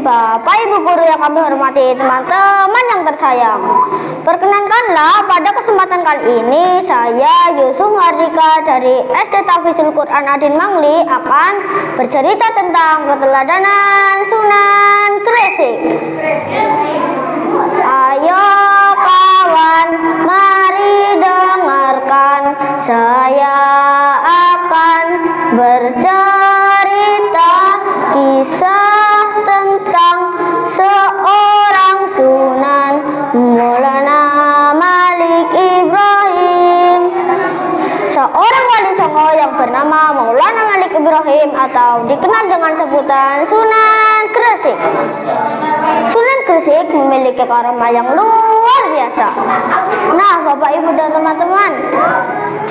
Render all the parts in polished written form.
Bapak Ibu guru yang kami hormati, teman-teman yang tersayang. Perkenankanlah pada kesempatan kali ini saya Yusuf Mardika dari SD Tahfidzul Quran Adin Mangli akan bercerita tentang keteladanan Sunan Gresik. Ayo kawan, mari dengarkan, saya akan bercerita kisah tentang seorang Sunan Maulana Malik Ibrahim. Seorang wali songo yang bernama Maulana Malik Ibrahim atau dikenal dengan sebutan Sunan Gresik. Sunan Gresik memiliki karama yang luar biasa. Nah, Bapak Ibu dan teman-teman,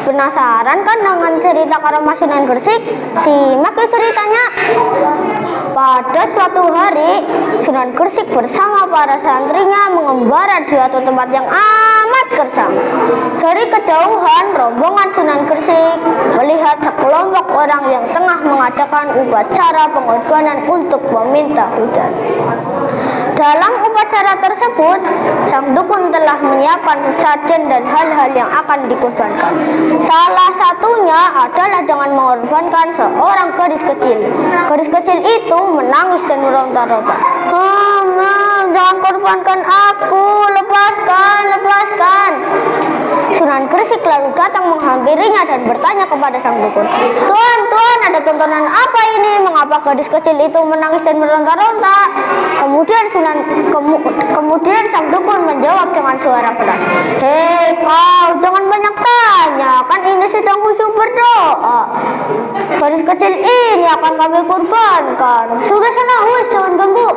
penasaran kan dengan cerita karama Sunan Gresik? Simak ceritanya. Pada suatu hari, Sunan Gresik bersama para santrinya mengembara di suatu tempat yang amat gersang. Dari kejauhan, rombongan Sunan Gresik melihat sekelompok orang yang tengah mengadakan upacara pengorbanan untuk meminta hujan. Dalam upacara tersebut, sang dukun telah menyiapkan sesajen dan hal-hal yang akan dikorbankan. Salah satunya adalah dengan mengorbankan seorang gadis kecil. Gadis kecil itu menangis dan meronta-ronta. Jangan korbankan aku, lepaskan. Sunan Gresik lalu datang menghampirinya dan bertanya kepada sang dukun, Tuan, ada tontonan apa ini? Mengapa gadis kecil itu menangis dan meronta-ronta? Kemudian sang dukun menjawab dengan suara keras, Hei kau, jangan banyak tanya, kan ini sedang khusyuk berdoa. Gadis kecil ini akan kami korbankan. Sudah sana, jangan ganggu.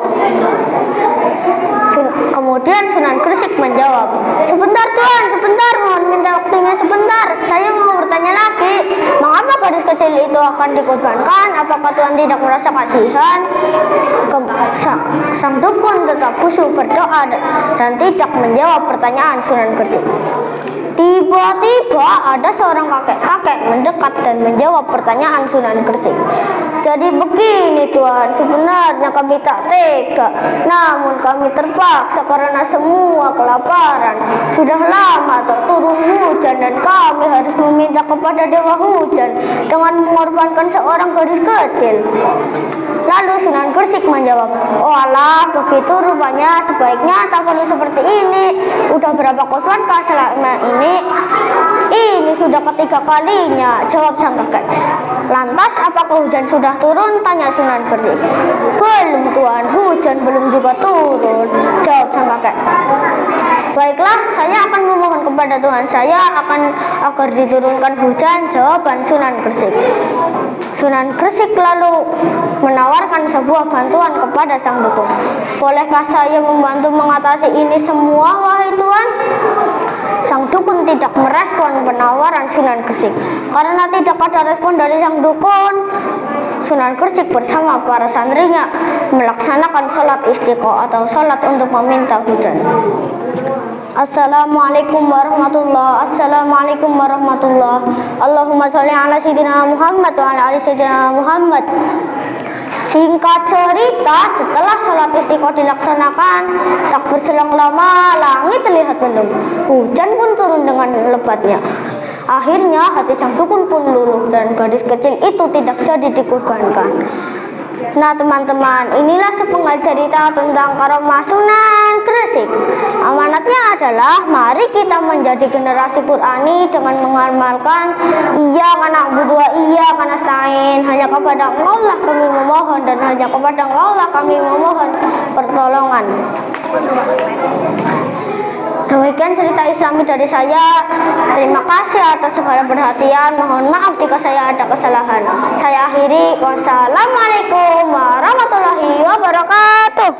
Kemudian Sunan Gresik menjawab, Sebentar Tuan, mohon minta waktunya sebentar. Saya mau bertanya lagi, mengapa gadis kecil itu akan dikorbankan? Apakah Tuan tidak merasa kasihan? Sang dukun tetap khusyuk berdoa dan tidak menjawab pertanyaan Sunan Gresik. Tiba-tiba ada seorang kakek-kakek mendekat dan menjawab pertanyaan Sunan Gresik. Jadi begini Tuan, sebenarnya kami tak tega, namun kami terpaksa karena semua kelaparan. Sudah lama tak turun hujan dan kami harus meminta kepada Dewa Hujan dengan mengorbankan seorang gadis kecil. Lalu Sunan Gresik menjawab, Oh alah, begitu rupanya, sebaiknya tak perlu seperti ini. Udah berapa korbankah selama ini? Ini sudah ketiga kalinya, jawab sang kakek. Lantas apakah hujan sudah turun? Tanya Sunan Gresik. Belum Tuan, hujan belum juga turun, jawab sang kakek. Baiklah, saya akan memohon kepada Tuhan saya agar diturunkan hujan, jawaban Sunan Gresik. Sunan Gresik lalu menawarkan sebuah bantuan kepada sang dukun. Bolehkah saya membantu mengatasi ini semua, wahai Tuan? Sang dukun tidak merespon penawaran Sunan Gresik. Karena tidak ada respon dari sang dukun, Sunan Gresik bersama para santrinya melaksanakan sholat istiqo atau sholat untuk meminta hujan. Assalamualaikum warahmatullahi Allahumma sholli ala sayyidina Muhammad wa ala ali sayyidina Muhammad. Singkat cerita, setelah sholat istiqo dilaksanakan, tak berselang lama langit terlihat mendung. Hujan pun turun dengan lebatnya. Akhirnya hati sang dukun pun luluh dan gadis kecil itu tidak jadi dikorbankan. Nah teman-teman, inilah sepenggal cerita tentang karomah Sunan Gresik. Amanatnya adalah mari kita menjadi generasi Qurani dengan mengamalkan Iyyaka na'budu wa iyyaka nasta'in. Hanya kepada Allah kami memohon dan hanya kepada Allah kami memohon pertolongan. Demikian cerita Islami dari saya. Terima kasih atas segala perhatian. Mohon maaf jika saya ada kesalahan. Saya akhiri. Wassalamualaikum warahmatullahi wabarakatuh.